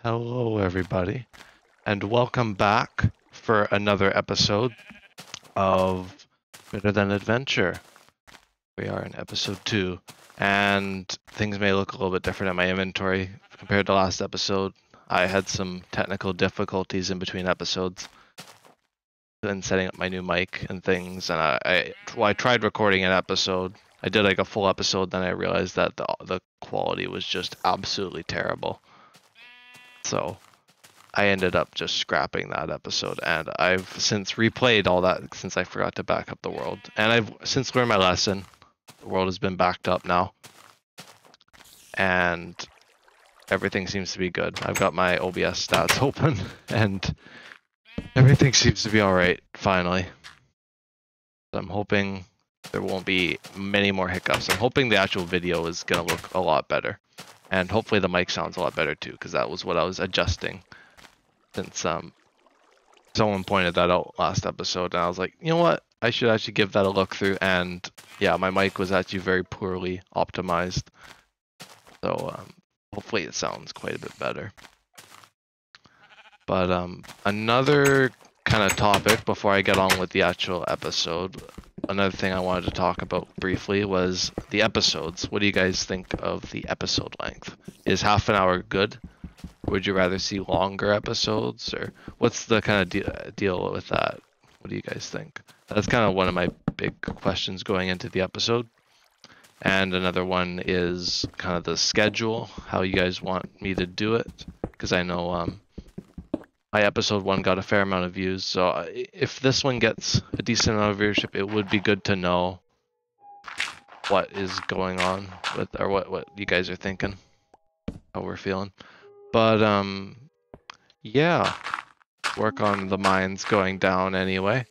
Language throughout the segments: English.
Hello, everybody, and welcome back for another episode of Better Than Adventure. We are in episode 2, and things may look a little bit different in my inventory compared to last episode. I had some technical difficulties in between episodes and setting up my new mic and things, and I tried recording an episode. I did like a full episode, then I realized that the quality was just absolutely terrible. So I ended up just scrapping that episode, and I've since replayed all that since I forgot to back up the world. And I've since learned my lesson. The world has been backed up now, and everything seems to be good. I've got my OBS stats open, and everything seems to be alright, finally. I'm hoping there won't be many more hiccups. I'm hoping the actual video is going to look a lot better, and hopefully the mic sounds a lot better too, because that was what I was adjusting. Since someone pointed that out last episode, and I was like, you know what? I should actually give that a look through. And yeah, my mic was actually very poorly optimized. So hopefully it sounds quite a bit better. But another kind of topic before I get on with the actual episode, another thing I wanted to talk about briefly was the episodes. What do you guys think of the episode length? Is half an hour good? Would you rather see longer episodes, or what's the kind of deal with that? What do you guys think? That's kind of one of my big questions going into the episode. And another one is kind of the schedule, how you guys want me to do it, because I know my episode 1 got a fair amount of views, so if this one gets a decent amount of viewership, it would be good to know what is going on with, or what you guys are thinking, how we're feeling. But yeah, work on the mines going down anyway,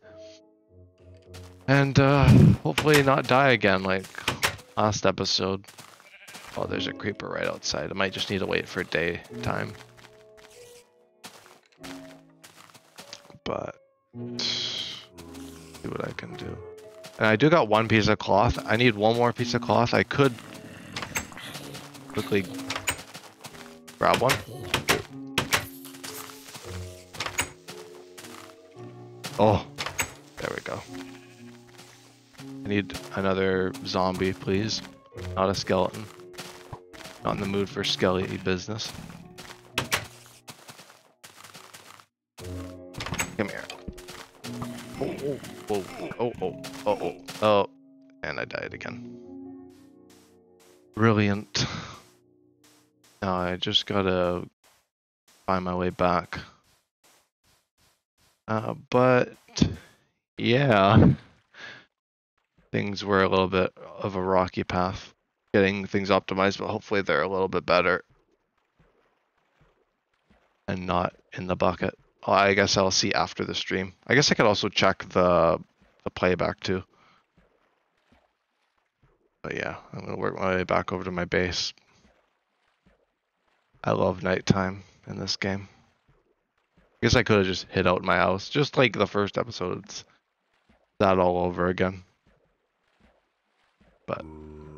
and hopefully not die again like last episode. Oh, there's a creeper right outside. I might just need to wait for daytime. But see what I can do. And I do got one piece of cloth. I need one more piece of cloth. I could quickly grab one. Oh, there we go. I need another zombie, please. Not a skeleton. Not in the mood for skelly business. Come here. Oh, oh, oh, oh, oh, oh, oh. And I died again. Brilliant. Now I just gotta find my way back. But yeah, things were a little bit of a rocky path getting things optimized, but hopefully they're a little bit better and not in the bucket. Oh, I guess I'll see after the stream. I guess I could also check the playback too. But yeah, I'm gonna work my way back over to my base. I love nighttime in this game. I guess I could have just hid out in my house, just like the first episode. It's that all over again. But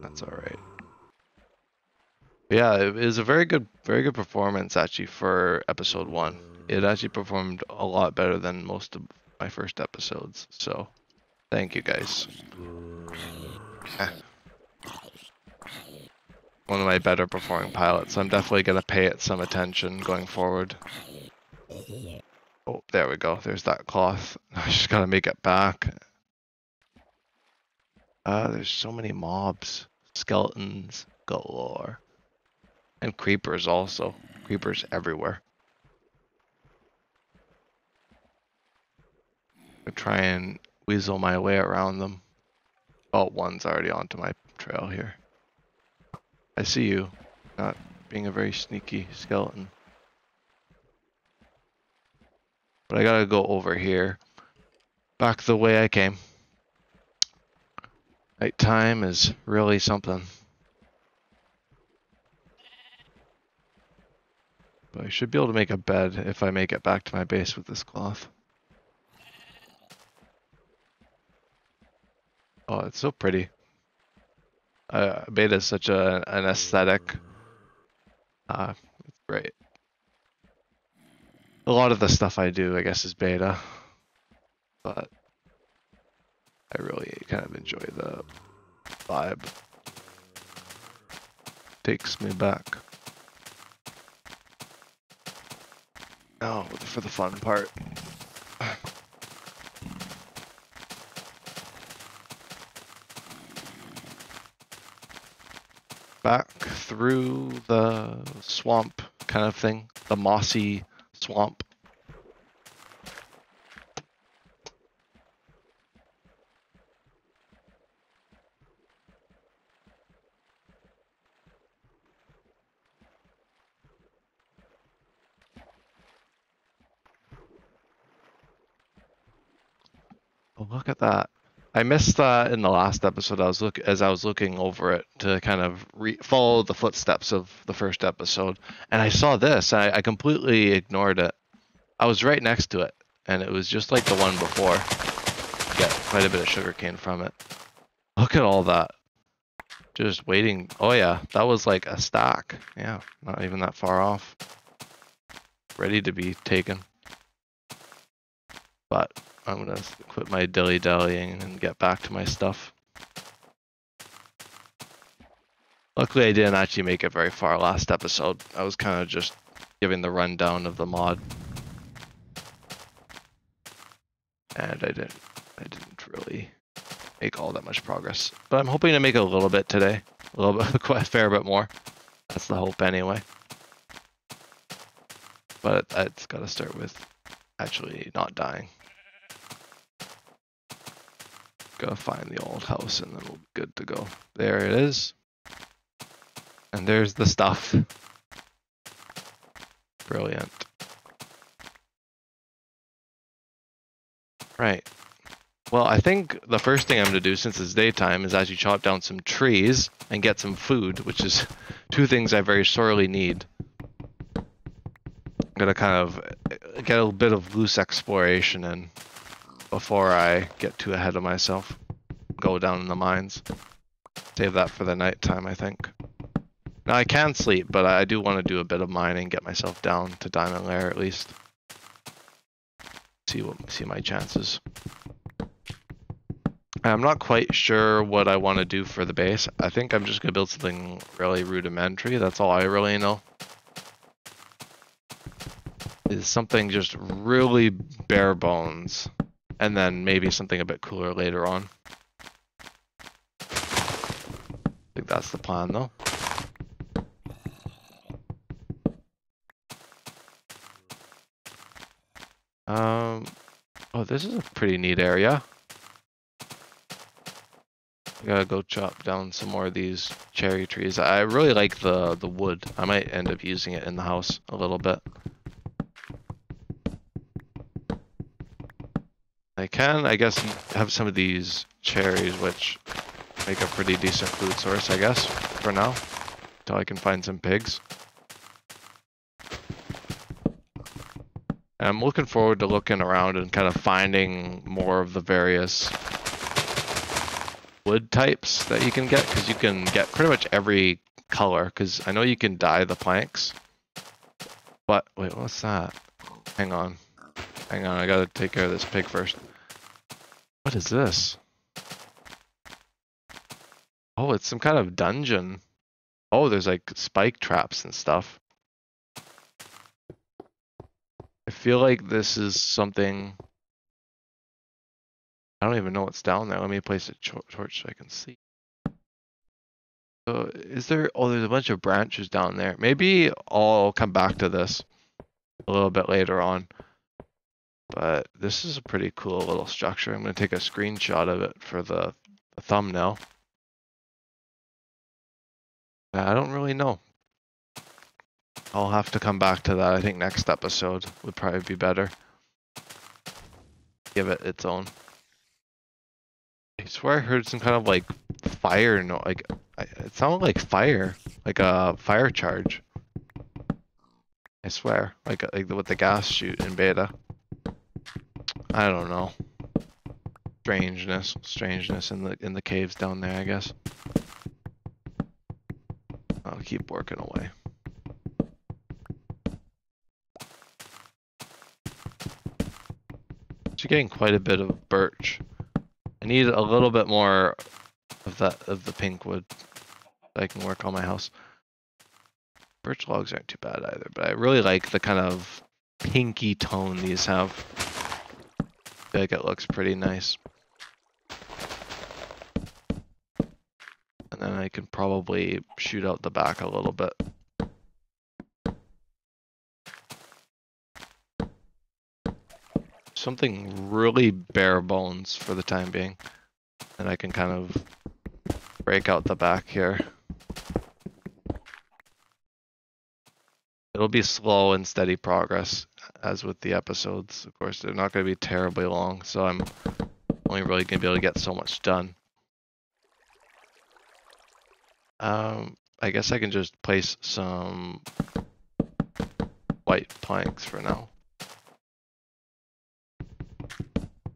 that's alright. Yeah, it was a very good performance actually for episode 1. It actually performed a lot better than most of my first episodes, so thank you guys. One of my better performing pilots, so I'm definitely going to pay it some attention going forward. Oh, there we go. There's that cloth. I just gotta make it back. There's so many mobs. Skeletons galore. And creepers also. Creepers everywhere. I try and weasel my way around them. Oh, one's already onto my trail here. I see you. Not being a very sneaky skeleton. But I gotta go over here. Back the way I came. Nighttime is really something. But I should be able to make a bed if I make it back to my base with this cloth. Oh, it's so pretty. Beta is such an aesthetic. It's great. A lot of the stuff I do, I guess, is beta, but I really kind of enjoy the vibe. Takes me back. Oh, for the fun part. Back through the swamp kind of thing, the mossy swamp. Oh, look at that. I missed that in the last episode. As I was looking over it to kind of follow the footsteps of the first episode, and I saw this. I completely ignored it. I was right next to it, and it was just like the one before. Get quite a bit of sugarcane from it. Look at all that. Just waiting. Oh yeah, that was like a stack. Yeah, not even that far off. Ready to be taken. But I'm gonna quit my dilly-dallying and get back to my stuff. Luckily I didn't actually make it very far last episode. I was kind of just giving the rundown of the mod. And I didn't really make all that much progress. But I'm hoping to make a little bit today. A little bit, quite a fair bit more. That's the hope anyway. But it's got to start with actually not dying. Gotta find the old house and then we'll be good to go. There it is. And there's the stuff. Brilliant. Right. Well, I think the first thing I'm going to do, since it's daytime, is actually chop down some trees and get some food, which is two things I very sorely need. I'm going to kind of get a bit of loose exploration in before I get too ahead of myself. Go down in the mines. Save that for the nighttime, I think. Now, I can sleep, but I do want to do a bit of mining, get myself down to Diamond Lair at least. See my chances. I'm not quite sure what I want to do for the base. I think I'm just going to build something really rudimentary. That's all I really know. Is something just really bare bones. And then maybe something a bit cooler later on. I think that's the plan though. Oh, this is a pretty neat area. I gotta go chop down some more of these cherry trees. I really like the wood. I might end up using it in the house a little bit. I can, I guess, have some of these cherries, which make a pretty decent food source, I guess, for now. Until I can find some pigs. And I'm looking forward to looking around and kind of finding more of the various wood types that you can get, because you can get pretty much every color, because I know you can dye the planks. But, wait, what's that? Hang on, I gotta take care of this pig first. What is this? Oh, it's some kind of dungeon. Oh, there's like spike traps and stuff. I feel like this is something... I don't even know what's down there. Let me place a torch so I can see. So, is there... Oh, there's a bunch of branches down there. Maybe I'll come back to this a little bit later on. But this is a pretty cool little structure. I'm going to take a screenshot of it for the thumbnail. I don't really know. I'll have to come back to that. I think next episode would probably be better. Give it its own. I swear I heard some kind of like fire, no, like it sounded like fire, like a fire charge. I swear, like with the gas chute in beta. I don't know. Strangeness in the caves down there, I guess. I'll keep working away. actually getting quite a bit of birch. I need a little bit more of the pink wood so I can work on my house. Birch logs aren't too bad either, but I really like the kind of pinky tone these have. I feel like it looks pretty nice. And then I can probably shoot out the back a little bit. Something really bare bones for the time being. And I can kind of break out the back here. It'll be slow and steady progress, as with the episodes. Of course, they're not going to be terribly long, so I'm only really going to be able to get so much done. I guess I can just place some white planks for now.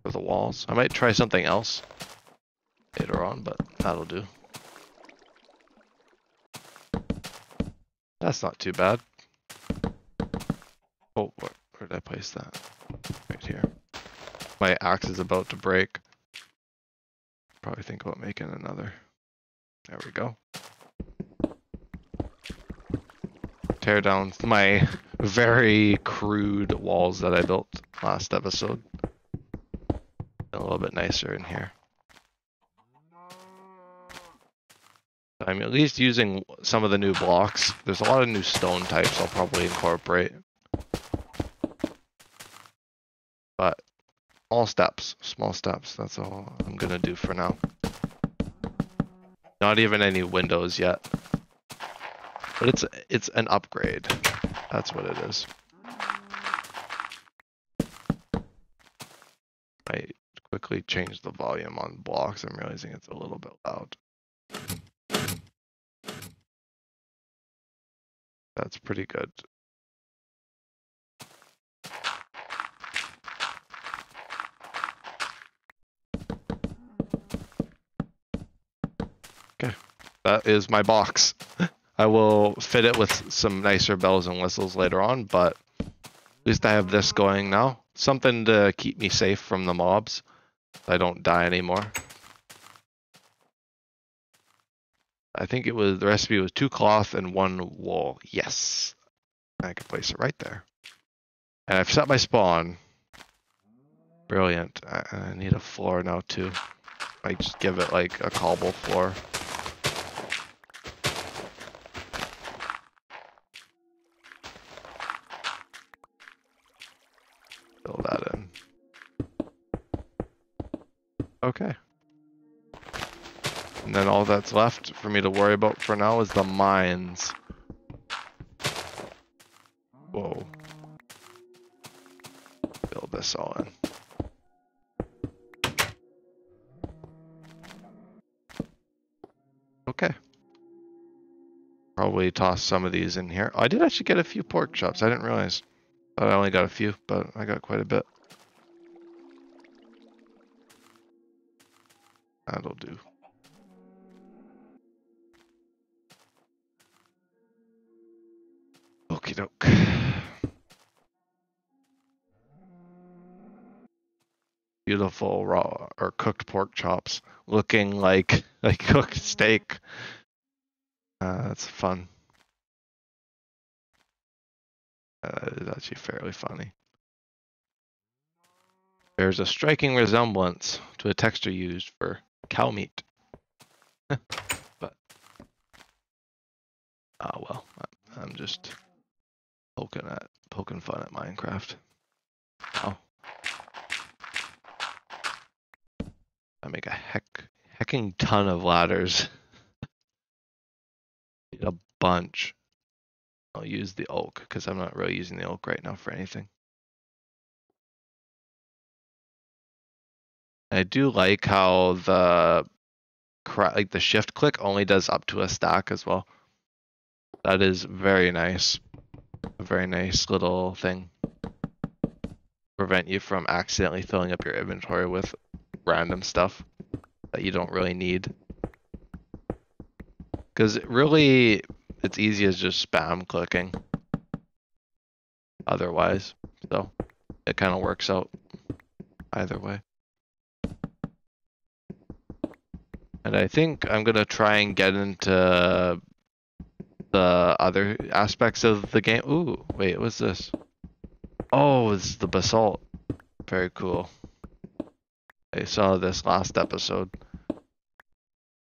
For the walls. I might try something else later on, but that'll do. That's not too bad. Oh, where did I place that? Right here. My axe is about to break. Probably think about making another. There we go. Tear down my very crude walls that I built last episode. A little bit nicer in here. I'm at least using some of the new blocks. There's a lot of new stone types I'll probably incorporate. But small steps, that's all I'm gonna do for now. Not even any windows yet. But it's an upgrade. That's what it is. I quickly changed the volume on blocks. I'm realizing it's a little bit loud. That's pretty good. Okay, that is my box. I will fit it with some nicer bells and whistles later on, but at least I have this going now. Something to keep me safe from the mobs. So I don't die anymore. I think it was, the recipe was 2 cloth and 1 wool. Yes. I can place it right there. And I've set my spawn. Brilliant. I need a floor now too. I just give it like a cobble floor. Fill that in. Okay. And then all that's left for me to worry about for now is the mines. Whoa. Fill this all in. Okay. Probably toss some of these in here. Oh, I did actually get a few pork chops. I didn't realize. Thought I only got a few, but I got quite a bit. That'll do. Okie doke. Beautiful raw or cooked pork chops, looking like cooked steak. That's fun. It's actually fairly funny. There's a striking resemblance to a texture used for cow meat. But, well, I'm just poking fun at Minecraft. Oh. I make a hecking ton of ladders. Need a bunch. I'll use the oak because I'm not really using the oak right now for anything. I do like how the shift click only does up to a stack as well. That is very nice. A very nice little thing. Prevent you from accidentally filling up your inventory with random stuff that you don't really need. Because really, it's easy as just spam clicking. Otherwise, so it kind of works out. either way. And I think I'm gonna try and get into the other aspects of the game. Ooh, wait, what's this? Oh, it's the basalt. Very cool. I saw this last episode,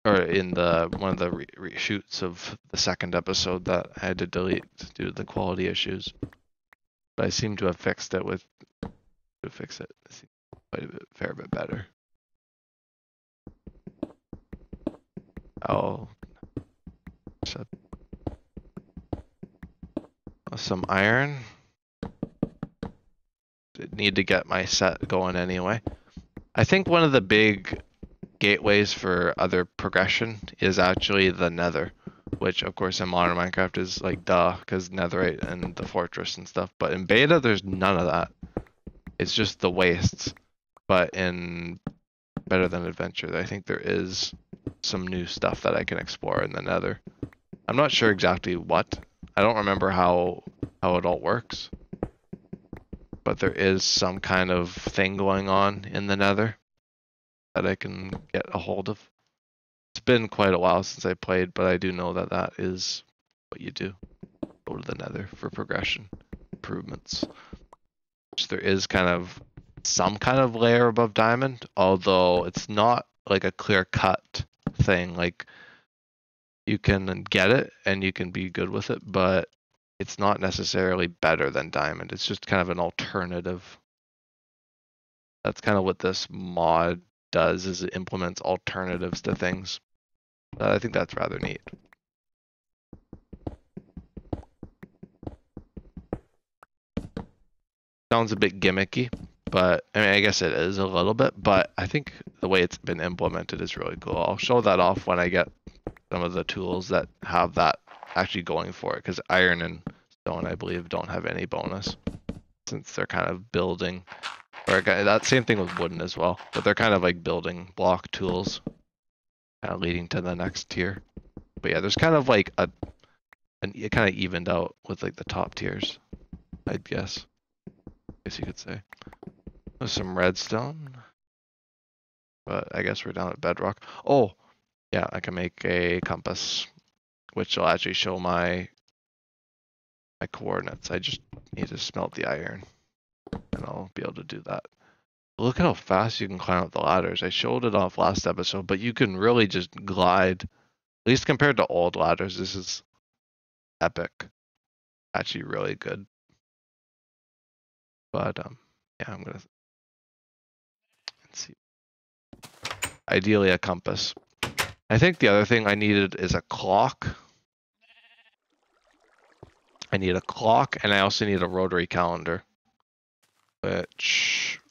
or in the one of the reshoots of the second episode that I had to delete due to the quality issues. But I seem to have fixed it with to fix it. It seems quite a bit, fair bit better. Oh, some iron. Need to get my set going anyway. I think one of the big gateways for other progression is actually the nether, which of course in modern Minecraft is like duh, because netherite and the fortress and stuff, but in beta there's none of that. It's just the wastes. But in Better Than Adventure, I think there is some new stuff that I can explore in the nether. I'm not sure exactly what. I don't remember how it all works. But there is some kind of thing going on in the nether that I can get a hold of. It's been quite a while since I played, but I do know that that is what you do. Go to the nether for progression improvements. Which there is kind of some kind of layer above diamond, although it's not like a clear cut thing. Like you can get it and you can be good with it, but it's not necessarily better than diamond. It's just kind of an alternative. That's kind of what this mod does, is it implements alternatives to things. I think that's rather neat. Sounds a bit gimmicky, but I mean, I guess it is a little bit, but I think the way it's been implemented is really cool. I'll show that off when I get some of the tools that have that actually going for it, because iron and stone, I believe, don't have any bonus, since they're kind of building, or that same thing with wooden as well, but they're kind of like building block tools, kind of leading to the next tier. But yeah, there's kind of like it kind of evened out with like the top tiers, I'd guess you could say. There's some redstone, but I guess we're down at bedrock. Oh, yeah, I can make a compass, which will actually show my coordinates. I just need to smelt the iron, and I'll be able to do that. Look at how fast you can climb up the ladders. I showed it off last episode, but you can really just glide. At least compared to old ladders, this is epic. Actually really good. But yeah, I'm gonna see. Ideally a compass. I think the other thing I needed is a clock. I need a clock, and I also need a rotary calendar, which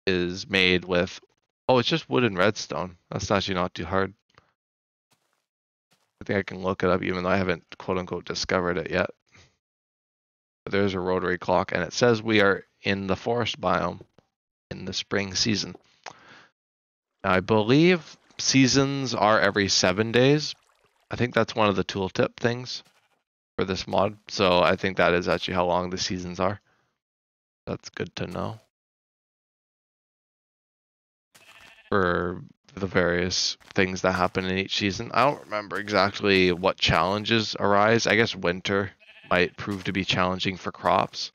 is made with, oh, it's just wood and redstone. That's actually not too hard. I think I can look it up, even though I haven't quote unquote discovered it yet. But there's a rotary clock, and it says we are in the forest biome in the spring season. Now, I believe seasons are every 7 days. I think that's one of the tooltip things for this mod. So I think that is actually how long the seasons are. That's good to know. For the various things that happen in each season. I don't remember exactly what challenges arise. I guess winter might prove to be challenging for crops.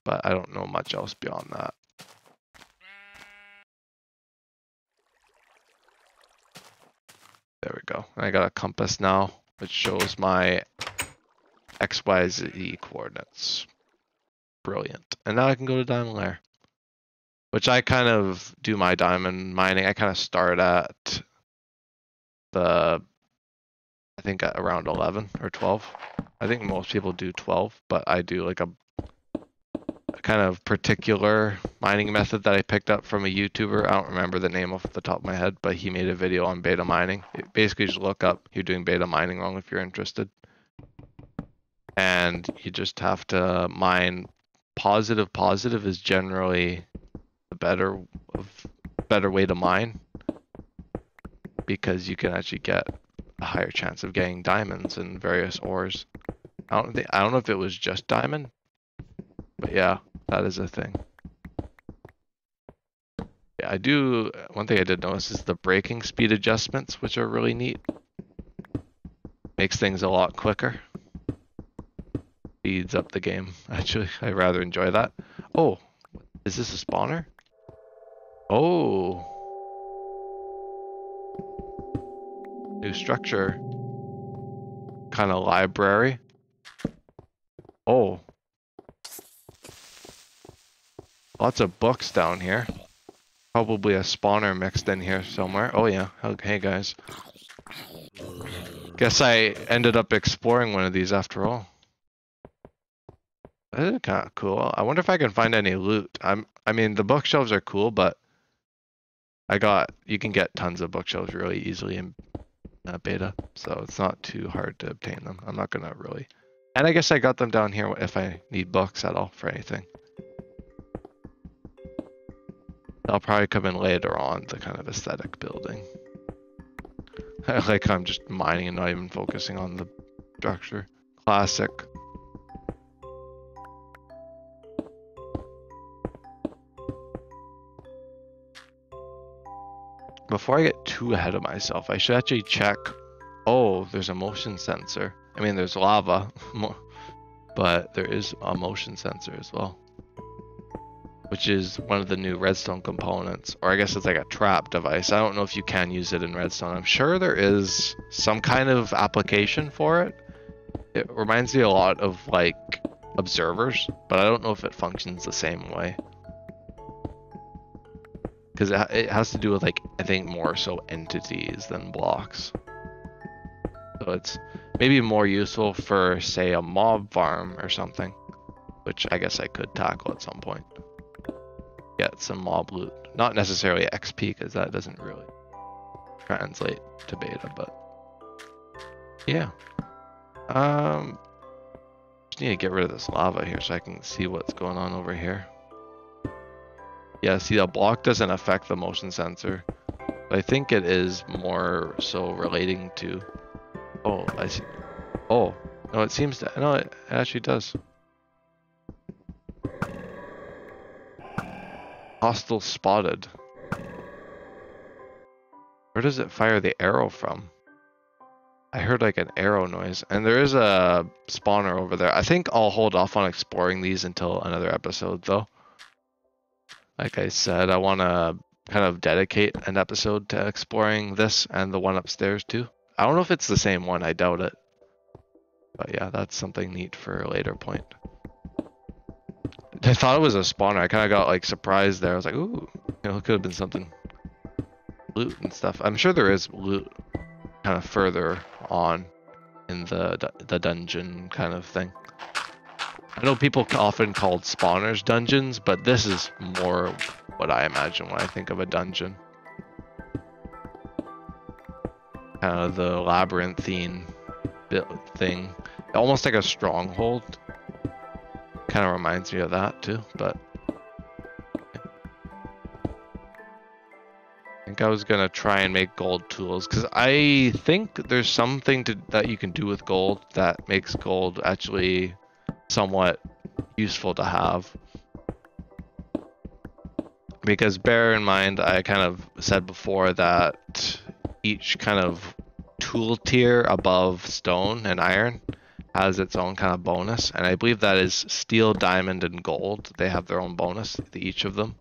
But I don't know much else beyond that. There we go. And I got a compass now, which shows my XYZ coordinates. Brilliant. And now I can go to Diamond Lair, which I kind of do my diamond mining. I kind of start at I think at around 11 or 12. I think most people do 12, but I do like a kind of particular mining method that I picked up from a YouTuber. I don't remember the name off the top of my head, but he made a video on beta mining. It basically just look up you're doing beta mining wrong if you're interested. And you just have to mine positive. Positive is generally the better way to mine, because you can actually get a higher chance of getting diamonds and various ores. I don't know if it was just diamond, But yeah, that is a thing. Yeah, I do. One thing I did notice is the braking speed adjustments, which are really neat. Makes things a lot quicker. Speeds up the game. Actually, I rather enjoy that. Oh, is this a spawner? Oh, new structure. Kind of library. Oh, lots of books down here. Probably a spawner mixed in here somewhere. Oh yeah. Hey guys. Guess I ended up exploring one of these after all. That is kind of cool. I wonder if I can find any loot. I mean, the bookshelves are cool, but you can get tons of bookshelves really easily in beta, so it's not too hard to obtain them. I'm not gonna really. And I guess I got them down here if I need books at all for anything. They'll probably come in later on, the kind of aesthetic building. Like I'm just mining and not even focusing on the structure. Classic. Before I get too ahead of myself, I should actually check. Oh, there's a motion sensor. I mean, there's lava, but there is a motion sensor as well, which is one of the new redstone components. Or I guess it's like a trap device. I don't know if you can use it in redstone. I'm sure there is some kind of application for it. It reminds me a lot of like observers, but I don't know if it functions the same way. Because it has to do with, like, I think more so entities than blocks. So it's maybe more useful for, say, a mob farm or something, which I guess I could tackle at some point. Get some mob loot. Not necessarily XP, because that doesn't really translate to beta, but yeah. Just need to get rid of this lava here so I can see what's going on over here. Yeah, see, the block doesn't affect the motion sensor. But I think it is more so relating to... Oh, I see. Oh, no, it seems to... No, it actually does. Hostile spotted. Where does it fire the arrow from? I heard like an arrow noise. And there is a spawner over there. I think I'll hold off on exploring these until another episode, though. Like I said, I want to kind of dedicate an episode to exploring this and the one upstairs too. I don't know if it's the same one, I doubt it. But yeah, that's something neat for a later point. I thought it was a spawner. I kind of got like surprised there. I was like, ooh, you know, it could have been something. Loot and stuff. I'm sure there is loot kind of further on in the dungeon kind of thing. I know people often called spawners dungeons, but this is more what I imagine when I think of a dungeon. Kind of the labyrinthine thing. Almost like a stronghold. Kind of reminds me of that too, but I think I was gonna try and make gold tools because I think there's something that you can do with gold that makes gold actually somewhat useful to have. Because bear in mind, I kind of said before that each kind of tool tier above stone and iron has its own kind of bonus, and I believe that is steel, diamond, and gold. They have their own bonus, each of them.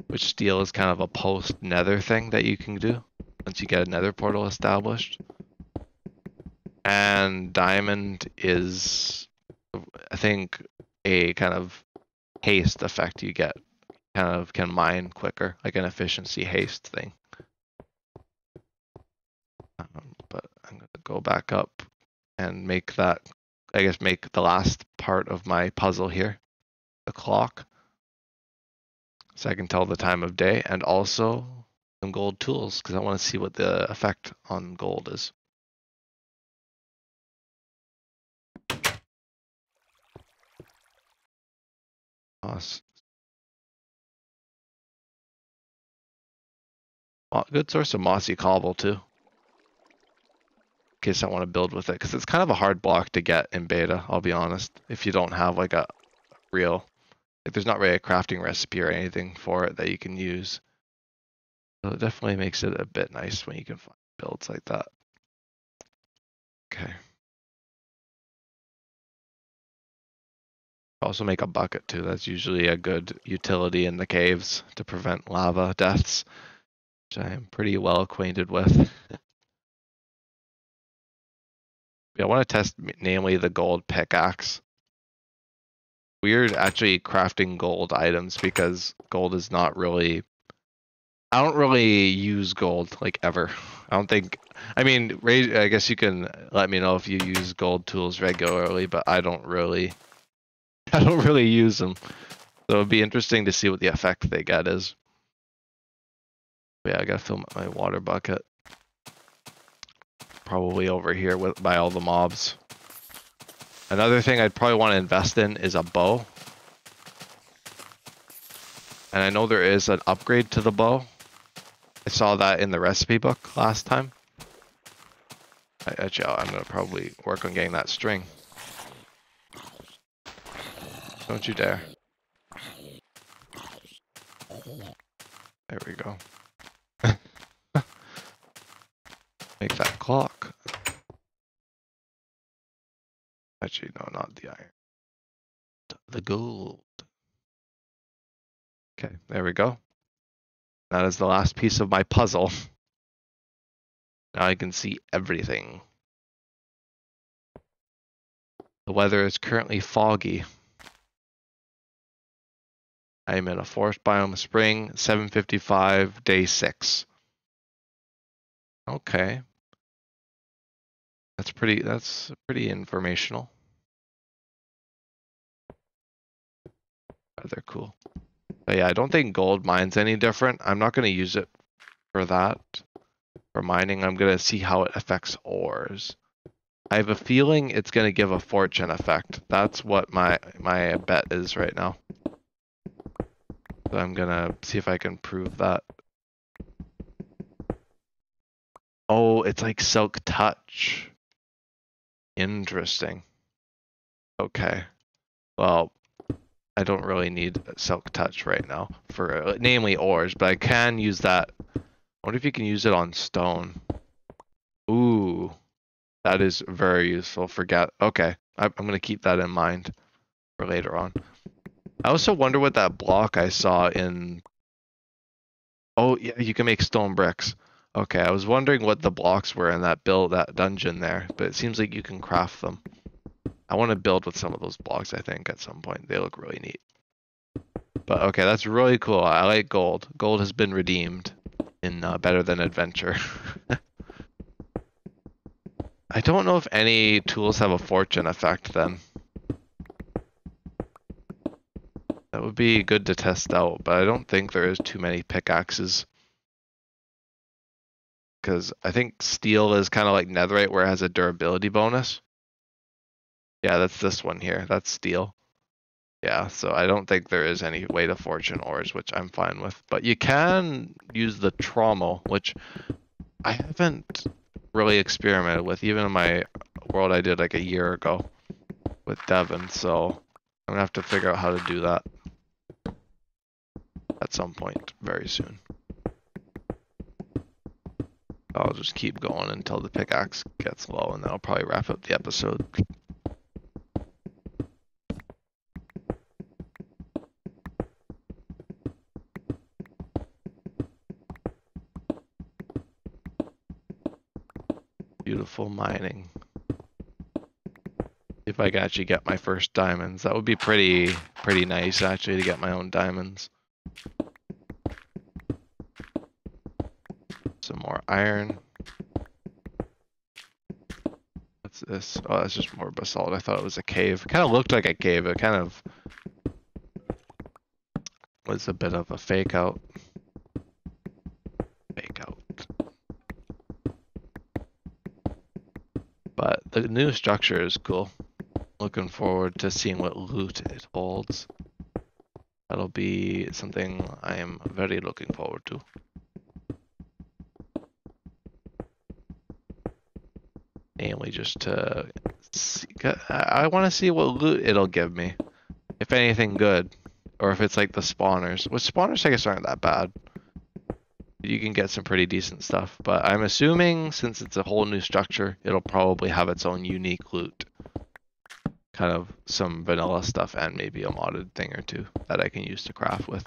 Which steel is kind of a post-nether thing that you can do once you get a nether portal established. And diamond is, I think, a kind of haste effect you get. Kind of can mine quicker, like an efficiency haste thing. But I'm going to go back up and make that, I guess, make the last part of my puzzle here, the clock. So I can tell the time of day, and also some gold tools, because I want to see what the effect on gold is. Moss. Good source of mossy cobble, too. case I want to build with it, because it's kind of a hard block to get in beta, I'll be honest, if you don't have like a real, like there's not really a crafting recipe or anything for it that you can use. So it definitely makes it a bit nice when you can find builds like that. Okay. Also make a bucket too. That's usually a good utility in the caves to prevent lava deaths, which I am pretty well acquainted with. Yeah, I want to test namely the gold pickaxe. Weird actually crafting gold items because gold is not really, I don't really use gold like ever. I don't think, I mean, I guess you can let me know if you use gold tools regularly, but I don't really use them. So it'd be interesting to see what the effect they get is. But yeah, I gotta fill my water bucket. Probably over here by all the mobs. Another thing I'd probably want to invest in is a bow. And I know there is an upgrade to the bow. I saw that in the recipe book last time. Actually, I'm going to probably work on getting that string. Don't you dare. There we go. Make that clock. Actually, no, not the iron. The gold. Okay, there we go. That is the last piece of my puzzle. Now I can see everything. The weather is currently foggy. I am in a forest biome spring, 7:55, day 6. Okay. That's pretty informational. They're cool. But yeah, I don't think gold mine's any different. I'm not going to use it for that. For mining, I'm going to see how it affects ores. I have a feeling it's going to give a fortune effect. That's what my bet is right now. So I'm going to see if I can prove that. Oh, it's like Silk Touch. Interesting. Okay. Well, I don't really need Silk Touch right now for namely ores, but I can use that. I wonder if you can use it on stone. Ooh, that is very useful. Okay, I'm going to keep that in mind for later on. I also wonder what that block I saw in... Oh, yeah, you can make stone bricks. Okay, I was wondering what the blocks were in that dungeon there, but it seems like you can craft them. I want to build with some of those blocks, I think, at some point. They look really neat. But okay, that's really cool. I like gold. Gold has been redeemed in Better Than Adventure. I don't know if any tools have a fortune effect then. That would be good to test out, but I don't think there is too many pickaxes. Because I think steel is kind of like netherite where it has a durability bonus. Yeah, that's this one here. That's steel. Yeah, so I don't think there is any way to fortune ores, which I'm fine with. But you can use the trommel, which I haven't really experimented with, even in my world I did like a year ago with Devon. So I'm gonna have to figure out how to do that at some point very soon. I'll just keep going until the pickaxe gets low, and then I'll probably wrap up the episode. Beautiful mining. If I can actually get my first diamonds, that would be pretty nice actually to get my own diamonds. Some more iron. What's this? Oh, that's just more basalt. I thought it was a cave. It kind of looked like a cave. It kind of was a bit of a fake out. But the new structure is cool. Looking forward to seeing what loot it holds. That'll be something I am very looking forward to. mainly just to see, I want to see what loot it'll give me, if anything good, or if it's like the spawners. Which spawners I guess aren't that bad. You can get some pretty decent stuff, but I'm assuming since it's a whole new structure, it'll probably have its own unique loot. Kind of some vanilla stuff and maybe a modded thing or two that I can use to craft with.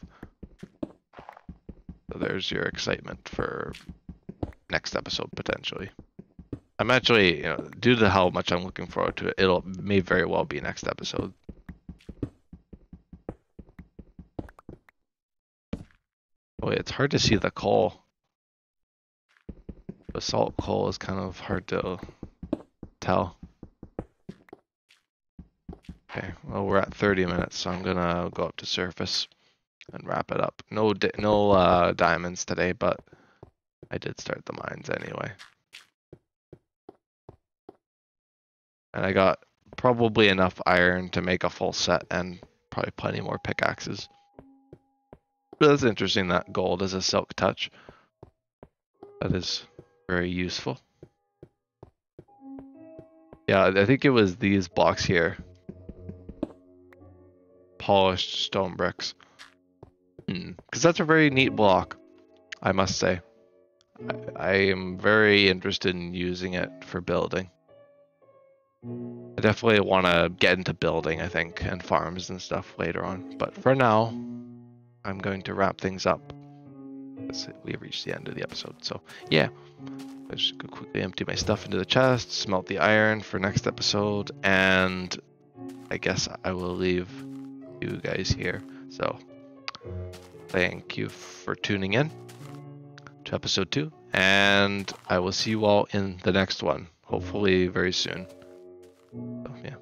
So there's your excitement for next episode potentially. I'm actually, due to how much I'm looking forward to it, it'll may very well be next episode. Oh, it's hard to see the coal. Basalt coal is kind of hard to tell. Okay, well we're at 30 minutes, so I'm gonna go up to surface and wrap it up. No diamonds today, but I did start the mines anyway. And I got probably enough iron to make a full set and probably plenty more pickaxes. But that's interesting that gold is a silk touch. That is very useful. Yeah, I think it was these blocks here. Polished stone bricks. Because that's a very neat block, I must say. I am very interested in using it for building. I definitely want to get into building, I think, and farms and stuff later on. But for now, I'm going to wrap things up. We've reached the end of the episode. So, yeah. I just go quickly empty my stuff into the chest, smelt the iron for next episode, and I guess I will leave you guys here. So, thank you for tuning in to episode 2, and I will see you all in the next one, hopefully very soon. So, yeah.